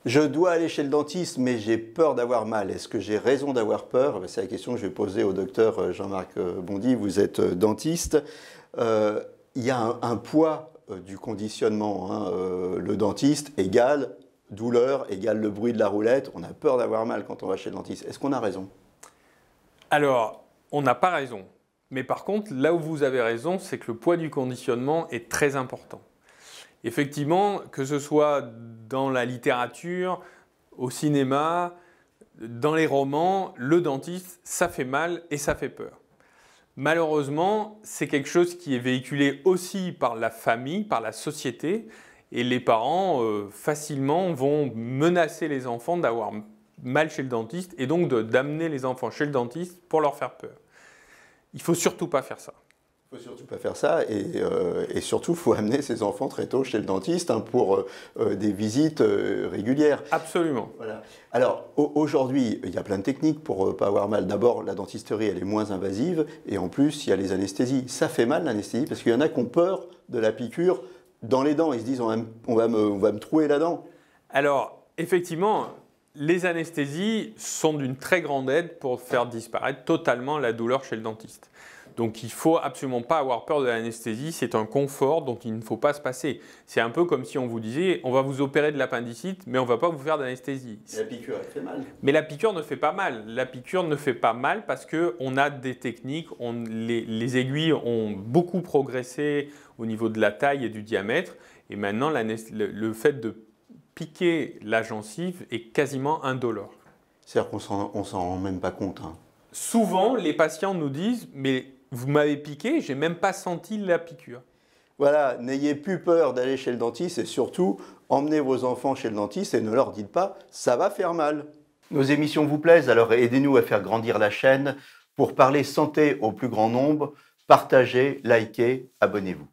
Je dois aller chez le dentiste, mais j'ai peur d'avoir mal. Est-ce que j'ai raison d'avoir peur? C'est la question que je vais poser au docteur Jean-Marc Bondy. Vous êtes dentiste. Il y a un poids du conditionnement, hein. Le dentiste égale douleur, égale le bruit de la roulette. On a peur d'avoir mal quand on va chez le dentiste. Est-ce qu'on a raison? Alors, on n'a pas raison. Mais par contre, là où vous avez raison, c'est que le poids du conditionnement est très important. Effectivement, que ce soit dans la littérature, au cinéma, dans les romans, le dentiste, ça fait mal et ça fait peur. Malheureusement, c'est quelque chose qui est véhiculé aussi par la famille, par la société, et les parents facilement vont menacer les enfants d'avoir mal chez le dentiste et donc d'amener les enfants chez le dentiste pour leur faire peur. Il ne faut surtout pas faire ça. Il ne faut surtout pas faire ça et surtout, il faut amener ses enfants très tôt chez le dentiste, hein, pour des visites régulières. Absolument. Voilà. Alors, aujourd'hui, il y a plein de techniques pour ne pas avoir mal. D'abord, la dentisterie, elle est moins invasive et en plus, il y a les anesthésies. Ça fait mal, l'anesthésie, parce qu'il y en a qui ont peur de la piqûre dans les dents. Ils se disent, on va me trouer la dent. Alors, effectivement, les anesthésies sont d'une très grande aide pour faire disparaître totalement la douleur chez le dentiste. Donc il ne faut absolument pas avoir peur de l'anesthésie, c'est un confort dont il ne faut pas se passer. C'est un peu comme si on vous disait on va vous opérer de l'appendicite mais on ne va pas vous faire d'anesthésie. La piqûre, elle fait mal. Mais la piqûre ne fait pas mal. La piqûre ne fait pas mal parce qu'on a des techniques, les aiguilles ont beaucoup progressé au niveau de la taille et du diamètre et maintenant le fait de piquer la gencive est quasiment indolore. C'est-à-dire qu'on ne s'en rend même pas compte, hein. Souvent, les patients nous disent « mais vous m'avez piqué, je n'ai même pas senti la piqûre ». Voilà, n'ayez plus peur d'aller chez le dentiste et surtout, emmenez vos enfants chez le dentiste et ne leur dites pas « ça va faire mal ». Nos émissions vous plaisent, alors aidez-nous à faire grandir la chaîne pour parler santé au plus grand nombre. Partagez, likez, abonnez-vous.